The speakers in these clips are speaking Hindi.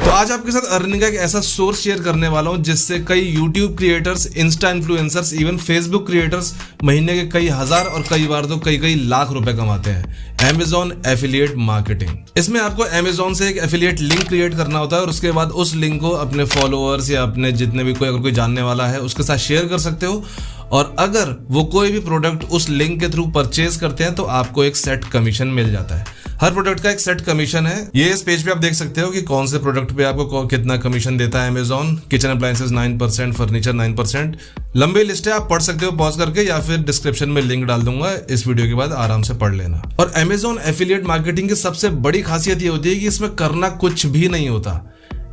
तो आज आपके साथ अर्निंग का एक ऐसा सोर्स शेयर करने वाला हूं जिससे कई YouTube creators, Insta influencers, even Facebook creators महीने के कई हजार और कई बार तो कई लाख रुपए कमाते हैं। Amazon affiliate marketing. इसमें आपको Amazon से एक एफिलिएट लिंक क्रिएट करना होता है और उसके बाद उस लिंक को अपने फॉलोअर्स या अपने जितने भी अगर कोई जानने वाला है उसके साथ शेयर कर सकते हो। और अगर वो कोई भी प्रोडक्ट उस लिंक के थ्रू परचेज करते हैं तो आपको एक सेट कमीशन मिल जाता है। हर प्रोडक्ट का एक सेट कमीशन है। ये इस पेज पे आप देख सकते हो कि कौन से प्रोडक्ट पे आपको कितना कमीशन देता है Amazon। Kitchen appliances 9%, furniture 9%। लंबी लिस्ट है, आप पढ़ सकते हो पॉज करके, या फिर डिस्क्रिप्शन में लिंक डाल दूंगा, इस वीडियो के बाद आराम से पढ़ लेना। और Amazon एफिलिएट मार्केटिंग की सबसे बड़ी खासियत ये होती है कि इसमें करना कुछ भी नहीं होता।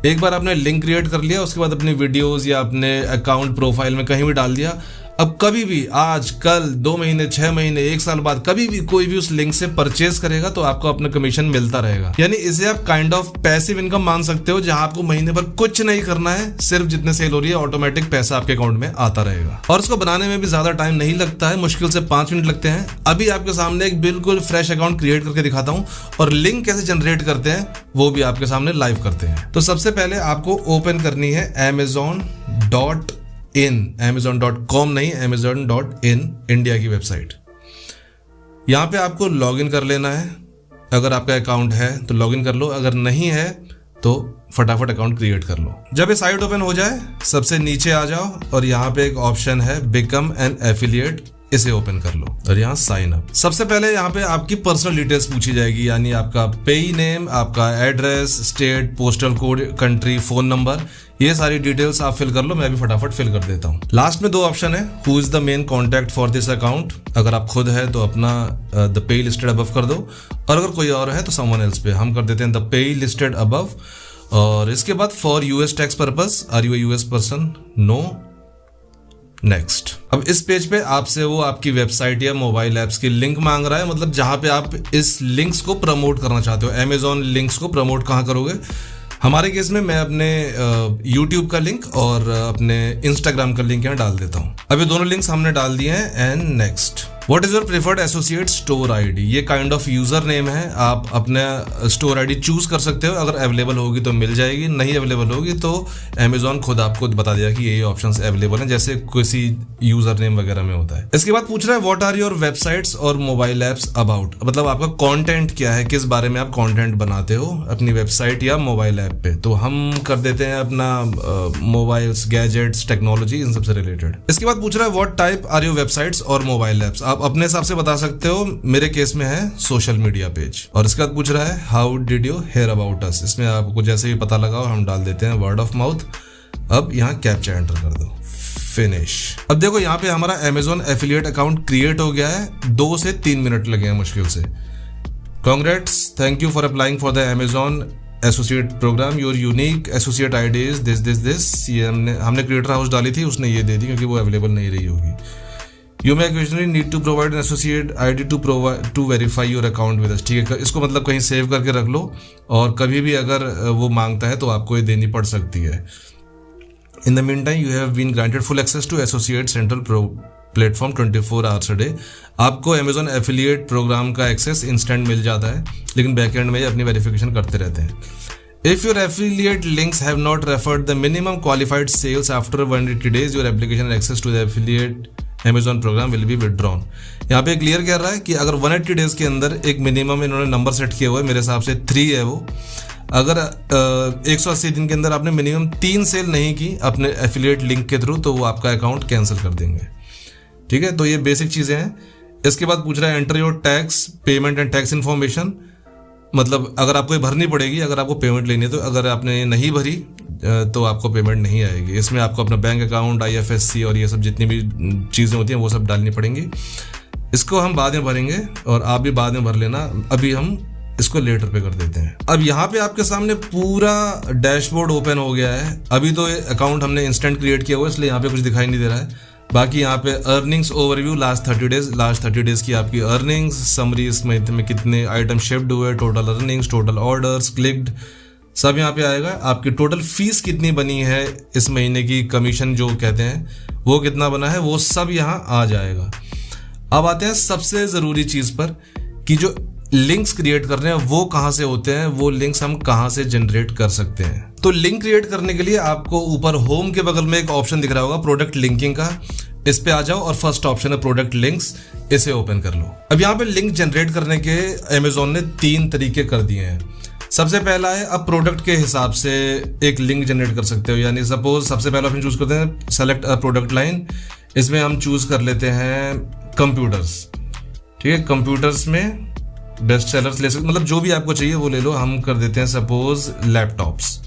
एक बार आपने लिंक क्रिएट कर लिया, उसके बाद अपनी वीडियोस या अपने अकाउंट प्रोफाइल में कहीं भी डाल दिया। अब कभी भी, आज, कल, 2 महीने, 6 महीने, 1 साल बाद कभी भी कोई भी उस लिंक से परचेज करेगा तो आपको अपना कमीशन मिलता रहेगा। यानी इसे आप काइंड ऑफ पैसिव इनकम मान सकते हो, जहां आपको महीने भर कुछ नहीं करना है, सिर्फ जितने सेल हो रही है ऑटोमेटिक पैसा आपके अकाउंट में आता रहेगा। और उसको बनाने में भी ज्यादा टाइम नहीं लगता है, मुश्किल से 5 मिनट लगते हैं। अभी आपके सामने एक बिल्कुल फ्रेश अकाउंट क्रिएट करके दिखाता हूं और लिंक कैसे जनरेट करते हैं वो भी आपके सामने लाइव करते हैं। तो सबसे पहले आपको ओपन करनी है amazon.com नहीं, amazon.in, इंडिया की वेबसाइट। यहां पे आपको लॉगिन कर लेना है। अगर आपका अकाउंट है तो लॉगिन कर लो, अगर नहीं है तो फटाफट अकाउंट क्रिएट कर लो। जब ये साइट ओपन हो जाए सबसे नीचे आ जाओ और यहाँ पे एक ऑप्शन है बिकम एन एफिलिएट, इसे ओपन कर लो और यहाँ साइन अप। सबसे पहले यहाँ पे आपकी पर्सनल डिटेल्स पूछी जाएगी, यानी आपका पेई नेम, आपका address, state, postal code, country, phone number, ये सारी डिटेल्स आप फिल कर लो। मैं भी फटाफट फिल कर देता हूँ। लास्ट में 2 ऑप्शन है, who is the main contact for this account. अगर आप खुद है तो अपना द पेई लिस्टेड अबव कर दो, और अगर कोई और है तो समवन एल्स पे हम कर देते हैं द पेई लिस्टेड अबव। और इसके बाद for US tax purpose, are you a US person, no, next. अब इस पेज पे आपसे वो आपकी वेबसाइट या मोबाइल ऐप्स की लिंक मांग रहा है, मतलब जहां पे आप इस लिंक्स को प्रमोट करना चाहते हो। Amazon लिंक्स को प्रमोट कहां करोगे? हमारे केस में मैं अपने YouTube का लिंक और अपने Instagram का लिंक यहाँ डाल देता हूँ। अभी दोनों लिंक्स हमने डाल दिए हैं। And next. What is your preferred associate store ID? ये काइंड ऑफ यूजर नेम है, आप अपने स्टोर आईडी चूज कर सकते हो। अगर अवेलेबल होगी तो मिल जाएगी, नहीं अवेलेबल होगी तो Amazon खुद आपको बता देगा कि ये ऑप्शंस अवेलेबल हैं, जैसे किसी यूजर नेम वगैरह में होता है। इसके बाद पूछ रहा है व्हाट आर योर वेबसाइट्स और मोबाइल एप्स अबाउट, मतलब आपका कंटेंट क्या है, किस बारे में आप कंटेंट बनाते हो अपनी वेबसाइट या मोबाइल ऐप पे। तो हम कर देते हैं अपना मोबाइल्स, गैजेट्स, टेक्नोलॉजी, इन सबसे रिलेटेड। इसके बाद पूछ रहा है what type are your websites और मोबाइल एप्स। आप अपने हिसाब से बता सकते हो, मेरे केस में है सोशल मीडिया पेज। और इसके बाद पूछ रहा है how did you hear about us. इसमें आपको जैसे भी पता लगाओ हम डाल देते हैं वर्ड ऑफ माउथ। अब यहाँ कैप्चा एंटर कर दो, फिनिश। अब देखो यहाँ पे हमारा Amazon एफिलिएट अकाउंट क्रिएट हो गया है। 2 से 3 मिनट लगे हैं मुश्किल से। Congrats, thank you for applying for the Amazon associate program, your unique associate ID is this. ये हमने क्रिएटर हाउस डाली थी, उसने ये दे दी क्योंकि वो अवेलेबल नहीं रही होगी। You may occasionally need to provide an associate ID to verify your account with us। ठीक है, इसको मतलब कहीं सेव करके रख लो और कभी भी अगर वो मांगता है तो आपको ये देनी पड़ सकती है। In the meantime, you have been granted full access to Associate Central platform 24 hours a day। आपको Amazon एफिलिएट प्रोग्राम का एक्सेस इंस्टेंट मिल जाता है, लेकिन बैकएंड में अपनी वेरिफिकेशन करते रहते हैं। If your affiliate links have not referred the minimum qualified sales after 180 days, your application and access to the affiliate Amazon program will be withdrawn. यहाँ पे क्लियर कह रहा है कि अगर 180 डेज के अंदर एक मिनिमम इन्होंने नंबर सेट किया हुआ है, मेरे हिसाब से 3 है वो। अगर 180 दिन के अंदर आपने मिनिमम 3 सेल नहीं की अपने एफिलिएट लिंक के थ्रू तो वो आपका अकाउंट कैंसिल कर देंगे। ठीक है, तो ये बेसिक चीज़ें हैं। इसके बाद पूछ रहा है enter your tax, payment and tax information, मतलब अगर आपको ये भरनी पड़ेगी अगर आपको पेमेंट लेनी है तो। अगर आपने नहीं भरी तो आपको पेमेंट नहीं आएगी। इसमें आपको अपना बैंक अकाउंट, IFSC और ये सब जितनी भी चीज़ें होती हैं वो सब डालनी पड़ेंगी। इसको हम बाद में भरेंगे और आप भी बाद में भर लेना। अभी हम इसको लेटर पे कर देते हैं। अब यहाँ पे आपके सामने पूरा डैशबोर्ड ओपन हो गया है। अभी तो अकाउंट हमने इंस्टेंट क्रिएट किया हुआ है इसलिए यहाँ पे कुछ दिखाई नहीं दे रहा है। बाकी यहाँ पे अर्निंग्स ओवरव्यू लास्ट 30 डेज की आपकी अर्निंग्स, समरी, इस महीने में कितने आइटम शिफ्ट हुए, total earnings, total orders, clicked, सब यहाँ पे आएगा। आपकी टोटल फीस कितनी बनी है इस महीने की, कमीशन जो कहते हैं वो कितना बना है, वो सब यहाँ आ जाएगा। अब आते हैं सबसे ज़रूरी चीज़ पर कि जो लिंक्स क्रिएट कर रहे हैं वो कहाँ से होते हैं, वो लिंक्स हम कहाँ से जनरेट कर सकते हैं। तो लिंक क्रिएट करने के लिए आपको ऊपर होम के बगल में एक ऑप्शन दिख रहा होगा प्रोडक्ट लिंकिंग का, इस पे आ जाओ और फर्स्ट ऑप्शन है प्रोडक्ट लिंक्स, इसे ओपन कर लो। अब यहाँ पे लिंक जनरेट करने के अमेजोन ने 3 तरीके कर दिए हैं। सबसे पहला है अब प्रोडक्ट के हिसाब से एक लिंक जनरेट कर सकते हो, यानी सपोज सबसे पहला ऑप्शन चूज करते हैं सेलेक्ट अ प्रोडक्ट लाइन, इसमें हम चूज कर लेते हैं कंप्यूटर्स। ठीक है, कंप्यूटर्स में बेस्ट सेलर्स ले सकते, मतलब जो भी आपको चाहिए वो ले लो। हम कर देते हैं सपोज लैपटॉप्स।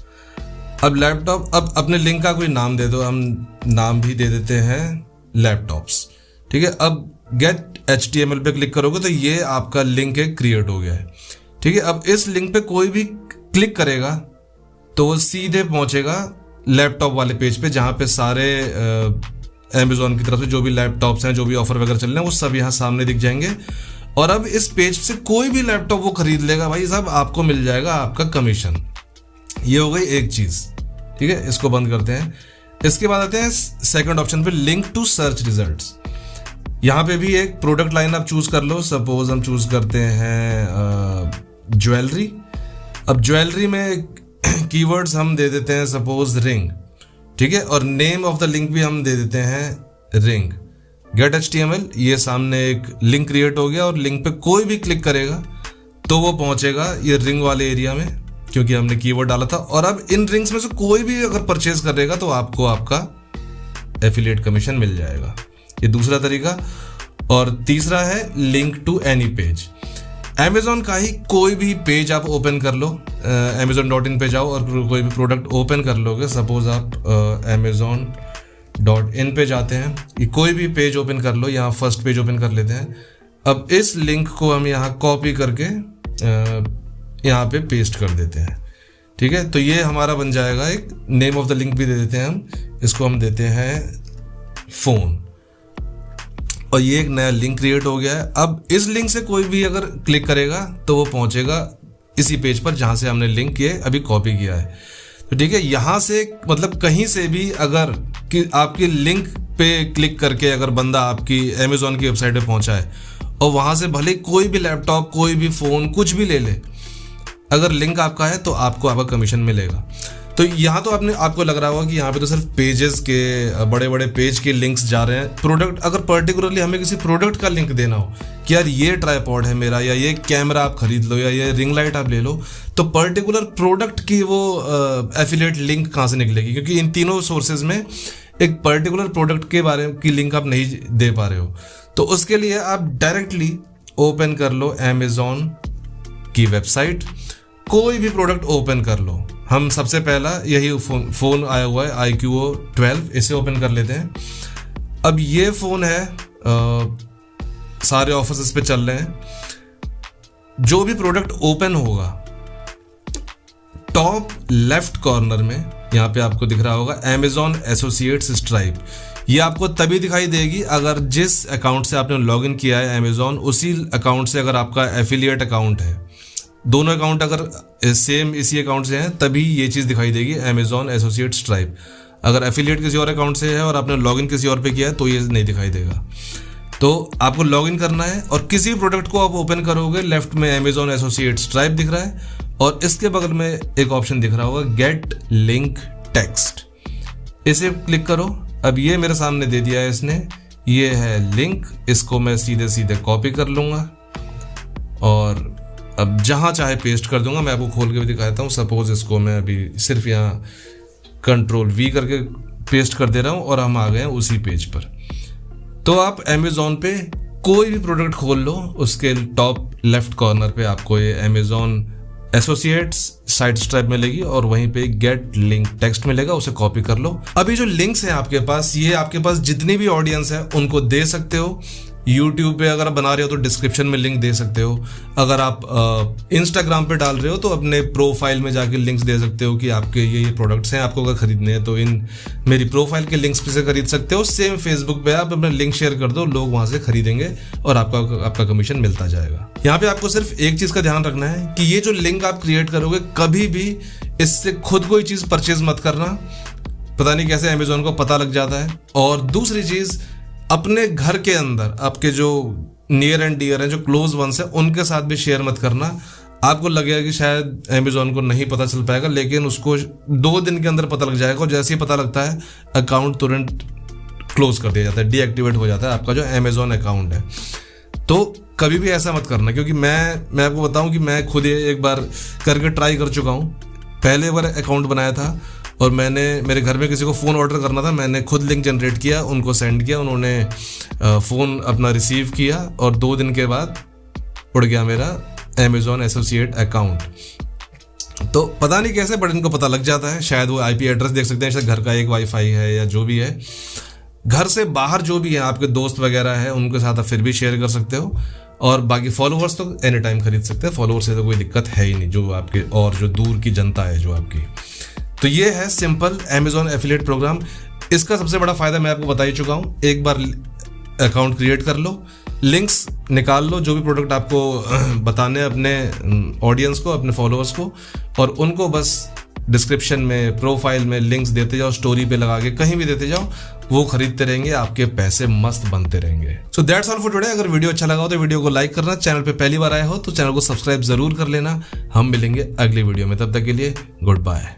अब लैपटॉप, अब अपने लिंक का कोई नाम दे दो, हम नाम भी दे देते हैं लैपटॉप्स। ठीक है, अब गेट HTML पे क्लिक करोगे तो ये आपका लिंक एक क्रिएट हो गया है। ठीक है, अब इस लिंक पे कोई भी क्लिक करेगा तो वो सीधे पहुंचेगा लैपटॉप वाले पेज पे, जहां पे सारे अमेजोन की तरफ से जो भी लैपटॉप्स हैं, जो भी ऑफर वगैरह चल रहे हैं, वो सब यहाँ सामने दिख जाएंगे। और अब इस पेज से कोई भी लैपटॉप वो खरीद लेगा भाई साहब, आपको मिल जाएगा आपका कमीशन। ये हो गई एक चीज। ठीक है, इसको बंद करते हैं। इसके बाद आते हैं सेकंड ऑप्शन पे, लिंक टू सर्च रिजल्ट्स। यहाँ पे भी एक प्रोडक्ट लाइन आप चूज कर लो। सपोज हम चूज करते हैं ज्वेलरी। अब ज्वेलरी में कीवर्ड्स हम दे देते हैं सपोज रिंग। ठीक है, और नेम ऑफ द लिंक भी हम दे देते हैं रिंग। गेट HTML, ये सामने एक लिंक क्रिएट हो गया और लिंक पे कोई भी क्लिक करेगा तो वो पहुंचेगा ये रिंग वाले एरिया में, क्योंकि हमने कीवर्ड डाला था। और अब इन रिंग्स में से कोई भी अगर परचेज करेगा तो आपको आपका एफिलिएट कमीशन मिल जाएगा। ये दूसरा तरीका। और तीसरा है link to any page. Amazon का ही कोई भी पेज आप ओपन कर लो, amazon.in पे जाओ और कोई भी प्रोडक्ट ओपन कर लोगे। सपोज आप amazon.in पे जाते हैं, ये कोई भी पेज ओपन कर लो, यहाँ फर्स्ट पेज ओपन कर लेते हैं। अब इस लिंक को हम यहाँ कॉपी करके यहाँ पे पेस्ट कर देते हैं। ठीक है, तो ये हमारा बन जाएगा एक नेम ऑफ द लिंक भी दे देते हैं हम, इसको हम देते हैं फोन, और ये एक नया लिंक क्रिएट हो गया है। अब इस लिंक से कोई भी अगर क्लिक करेगा तो वो पहुंचेगा इसी पेज पर जहां से हमने लिंक ये अभी कॉपी किया है। तो ठीक है, यहां से मतलब कहीं से भी अगर कि आपकी लिंक पे क्लिक करके अगर बंदा आपकी अमेजोन की वेबसाइट पे पहुंचा है और वहां से भले कोई भी लैपटॉप, कोई भी फोन, कुछ भी ले ले, अगर लिंक आपका है तो आपको आपका कमीशन मिलेगा। तो यहाँ तो आपको लग रहा होगा कि यहाँ पे तो सिर्फ पेजेस के, बड़े बड़े पेज के लिंक्स जा रहे हैं। प्रोडक्ट, अगर पर्टिकुलरली हमें किसी प्रोडक्ट का लिंक देना हो कि यार ये ट्राइपॉड है मेरा, या ये कैमरा आप खरीद लो, या ये रिंग लाइट आप ले लो, तो पर्टिकुलर प्रोडक्ट की वो एफिलिएट लिंक कहाँ से निकलेगी? क्योंकि इन तीनों सोर्सेज में एक पर्टिकुलर प्रोडक्ट के बारे की लिंक आप नहीं दे पा रहे हो। तो उसके लिए आप डायरेक्टली ओपन कर लो अमेजोन की वेबसाइट, कोई भी प्रोडक्ट ओपन कर लो। हम सबसे पहला यही फोन आया हुआ है iQOO 12, इसे ओपन कर लेते हैं। अब ये फोन है, सारे ऑफर्स इस पे चल रहे हैं। जो भी प्रोडक्ट ओपन होगा, टॉप लेफ्ट कॉर्नर में यहाँ पे आपको दिख रहा होगा Amazon Associates Stripe। ये आपको तभी दिखाई देगी अगर जिस अकाउंट से आपने लॉगिन किया है अमेजोन, उसी अकाउंट से अगर आपका एफिलिएट अकाउंट है। दोनों अकाउंट अगर सेम इसी अकाउंट से हैं तभी ये चीज़ दिखाई देगी Amazon Associates Stripe। अगर एफिलिएट किसी और अकाउंट से है और आपने लॉगिन किसी और पे किया है तो ये नहीं दिखाई देगा। तो आपको लॉगिन करना है और किसी प्रोडक्ट को आप ओपन करोगे, लेफ्ट में Amazon Associates Stripe दिख रहा है और इसके बगल में एक ऑप्शन दिख रहा होगा गेट लिंक टेक्स्ट, इसे क्लिक करो। अब ये मेरे सामने दे दिया है इसने, ये है लिंक, इसको मैं सीधे सीधे कॉपी कर लूँगा और अब जहाँ चाहे पेस्ट कर दूंगा। मैं आपको खोल के भी दिखाता हूँ। सपोज इसको मैं अभी सिर्फ यहाँ Ctrl+V करके पेस्ट कर दे रहा हूँ और हम आ गए हैं उसी पेज पर। तो आप अमेजोन पे कोई भी प्रोडक्ट खोल लो, उसके टॉप लेफ्ट कॉर्नर पे आपको ये Amazon Associates Stripe मिलेगी और वहीं पे गेट लिंक टेक्स्ट मिलेगा, उसे कॉपी कर लो। अभी जो लिंक्स हैं आपके पास, ये आपके पास जितनी भी ऑडियंस है उनको दे सकते हो। यूट्यूब पे अगर बना रहे हो तो डिस्क्रिप्शन में लिंक दे सकते हो। अगर आप इंस्टाग्राम पे डाल रहे हो तो अपने प्रोफाइल में जाके लिंक्स दे सकते हो कि आपके ये प्रोडक्ट्स हैं, आपको अगर खरीदने हैं तो इन मेरी प्रोफाइल के लिंक्स पे से खरीद सकते हो। सेम फेसबुक पे आप अपना लिंक शेयर कर दो, लोग वहां से खरीदेंगे और आपका कमीशन मिलता जाएगा। यहाँ पे आपको सिर्फ एक चीज का ध्यान रखना है कि ये जो लिंक आप क्रिएट करोगे, कभी भी इससे खुद कोई चीज परचेज मत करना। पता नहीं कैसे अमेजोन को पता लग जाता है। और दूसरी चीज, अपने घर के अंदर आपके जो नियर एंड डियर हैं, जो क्लोज वंस हैं, उनके साथ भी शेयर मत करना। आपको लगेगा कि शायद अमेजोन को नहीं पता चल पाएगा, लेकिन उसको 2 दिन के अंदर पता लग जाएगा, और जैसे ही पता लगता है अकाउंट तुरंत क्लोज कर दिया जाता है, डीएक्टिवेट हो जाता है आपका जो अमेजोन अकाउंट है। तो कभी भी ऐसा मत करना, क्योंकि मैं आपको बताऊं कि मैं खुद एक बार करके ट्राई कर चुका हूं। पहले बार अकाउंट बनाया था और मैंने मेरे घर में किसी को फ़ोन ऑर्डर करना था, मैंने खुद लिंक जनरेट किया, उनको सेंड किया, उन्होंने फ़ोन अपना रिसीव किया और 2 दिन के बाद उड़ गया मेरा अमेजोन एसोसिएट अकाउंट। तो पता नहीं कैसे, बट इनको पता लग जाता है। शायद वो आईपी एड्रेस देख सकते हैं, शायद घर का एक वाईफाई है या जो भी है। घर से बाहर जो भी है, आपके दोस्त वगैरह है, उनके साथ आप फिर भी शेयर कर सकते हो। और बाकी फॉलोअर्स तो एनी टाइम खरीद सकते हैं, फॉलोअर्स से तो कोई दिक्कत है ही नहीं, जो आपके और जो दूर की जनता है जो आपकी। तो ये है सिंपल अमेजोन एफिलिएट प्रोग्राम। इसका सबसे बड़ा फायदा मैं आपको बता ही चुका हूँ। एक बार अकाउंट क्रिएट कर लो, लिंक्स निकाल लो, जो भी प्रोडक्ट आपको बताने अपने ऑडियंस को, अपने फॉलोअर्स को, और उनको बस डिस्क्रिप्शन में, प्रोफाइल में लिंक्स देते जाओ, स्टोरी पे लगा के कहीं भी देते जाओ, वो खरीदते रहेंगे, आपके पैसे मस्त बनते रहेंगे। So that's all for today. अगर वीडियो अच्छा लगा हो तो वीडियो को लाइक करना, चैनल पे पहली बार आए हो तो चैनल को सब्सक्राइब जरूर कर लेना। हम मिलेंगे अगली वीडियो में, तब तक के लिए गुड बाय।